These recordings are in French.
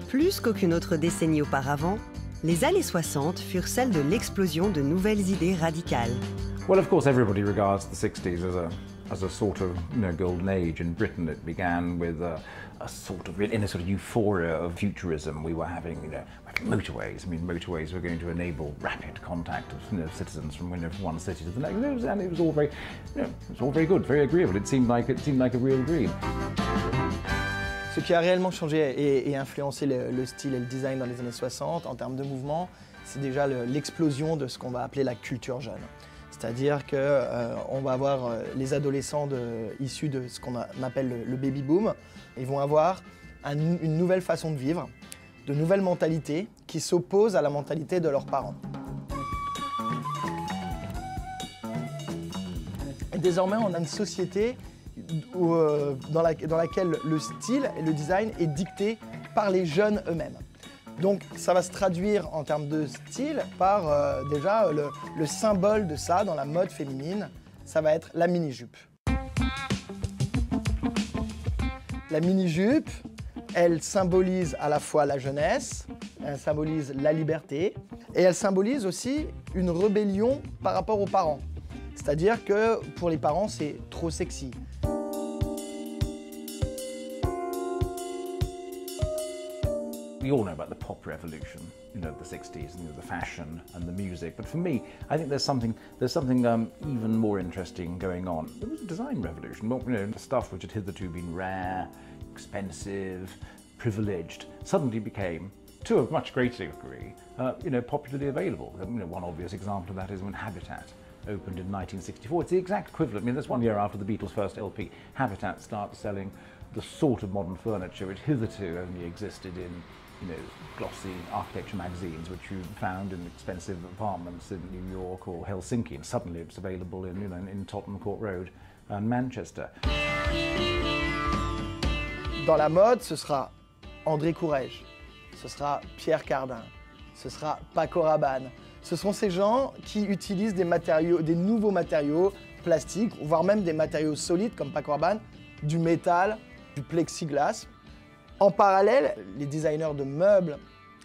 Plus qu'aucune autre décennie auparavant, les années 60 furent celles de l'explosion de nouvelles idées radicales. Well, of course, everybody regards the 60s as a sort of golden age. In Britain, it began with a sort of euphoria of futurism. We were having motorways. I mean, motorways were going to enable rapid contact of citizens from one city to the next, and it was all very, it was all very good, very agreeable. It seemed like a real dream. Ce qui a réellement changé et influencé le style et le design dans les années 60 en termes de mouvement, c'est déjà l'explosion de ce qu'on va appeler la culture jeune. C'est-à-dire qu'on va avoir les adolescents issus de ce qu'on appelle le baby boom. Ils vont avoir une nouvelle façon de vivre, de nouvelles mentalités qui s'opposent à la mentalité de leurs parents. Et désormais, on a une société dans laquelle le style et le design est dicté par les jeunes eux-mêmes. Donc ça va se traduire en termes de style par déjà le symbole de ça dans la mode féminine, ça va être la mini-jupe. La mini-jupe, elle symbolise à la fois la jeunesse, elle symbolise la liberté et elle symbolise aussi une rébellion par rapport aux parents. C'est-à-dire que pour les parents, c'est trop sexy. We all know about the pop revolution, the 60s, and the fashion and the music. But for me, I think there's something even more interesting going on. There was a design revolution. The stuff which had hitherto been rare, expensive, privileged, suddenly became, to a much greater degree, popularly available. One obvious example of that is when Habitat opened in 1964. It's the exact equivalent. I mean, that's 1 year after the Beatles' first LP. Habitat starts selling the sort of modern furniture which hitherto only existed in glossy architecture magazines, which you found in expensive apartments in New York or Helsinki, and suddenly it's available in Tottenham Court Road and Manchester. Dans la mode, ce sera André Courrèges, ce sera Pierre Cardin, ce sera Paco Rabanne. Ce sont ces gens qui utilisent des nouveaux matériaux plastiques, voire même des matériaux solides comme Paco Rabanne, du métal, du plexiglas. En parallèle, les designers de meubles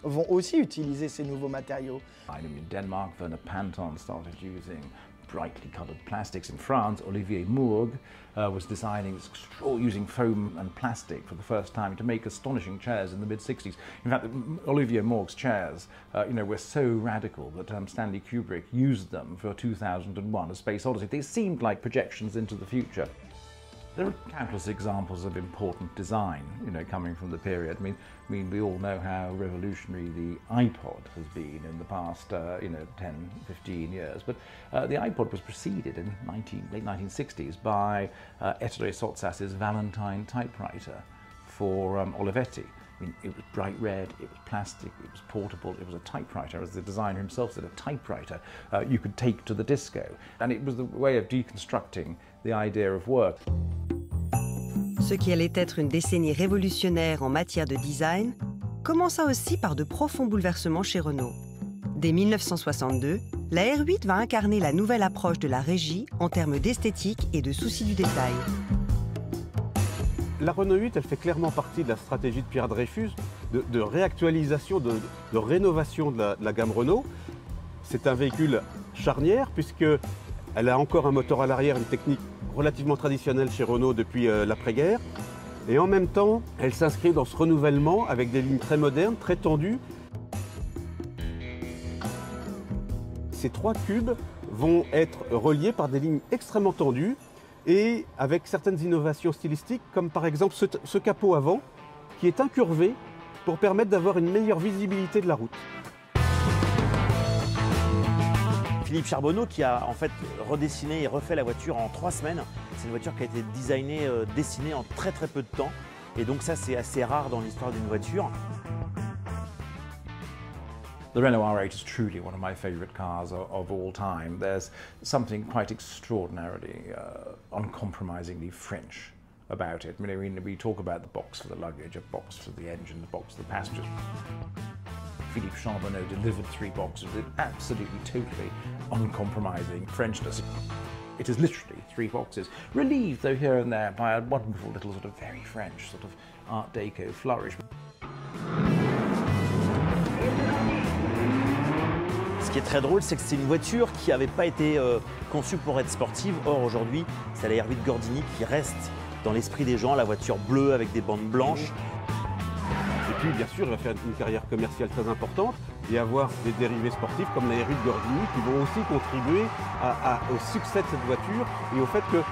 vont aussi utiliser ces nouveaux matériaux. In Denmark, Werner Panton started using brightly coloured plastics. In France, Olivier Mourgue was designing using foam and plastic for the first time to make astonishing chairs in the mid-60s. In fact, Olivier Mourgue's chairs were so radical that Stanley Kubrick used them for 2001: A Space Odyssey. They seemed like projections into the future. There are countless examples of important design, coming from the period. I mean, we all know how revolutionary the iPod has been in the past, 10, 15 years. But the iPod was preceded in late 1960s by Ettore Sottsass's Valentine typewriter for Olivetti. I mean, it was bright red, it was plastic, it was portable, it was a typewriter, as the designer himself said, a typewriter you could take to the disco. And it was the way of deconstructing the idea of work. Ce qui allait être une décennie révolutionnaire en matière de design commença aussi par de profonds bouleversements chez Renault. Dès 1962, la R8 va incarner la nouvelle approche de la régie en termes d'esthétique et de souci du détail. La Renault 8, elle fait clairement partie de la stratégie de Pierre Dreyfus de réactualisation, de rénovation de la gamme Renault. C'est un véhicule charnière puisqu'elle a encore un moteur à l'arrière, une technique relativement traditionnelle chez Renault depuis l'après-guerre. Et en même temps, elle s'inscrit dans ce renouvellement avec des lignes très modernes, très tendues. Ces trois cubes vont être reliés par des lignes extrêmement tendues et avec certaines innovations stylistiques, comme par exemple ce capot avant, qui est incurvé pour permettre d'avoir une meilleure visibilité de la route. Philippe Charbonneau qui a en fait redessiné et refait la voiture en 3 semaines. C'est une voiture qui a été designée, dessinée en très peu de temps. Et donc ça c'est assez rare dans l'histoire d'une voiture. The Renault R8 is truly one of my favourite cars of all time. There's something quite extraordinarily, uncompromisingly French about it. I mean, we talk about the box for the luggage, a box for the engine, the box for the passengers. Philippe Charbonneau delivered 3 boxes with absolutely, totally uncompromising Frenchness. It is literally 3 boxes, relieved though here and there by a wonderful little sort of very French sort of Art Deco flourish. Ce qui est très drôle, c'est que c'est une voiture qui n'avait pas été conçue pour être sportive. Or, aujourd'hui, c'est la R8 Gordini qui reste dans l'esprit des gens, la voiture bleue avec des bandes blanches. Et puis, bien sûr, il va faire une carrière commerciale très importante et avoir des dérivés sportifs comme la R8 Gordini qui vont aussi contribuer au succès de cette voiture et au fait que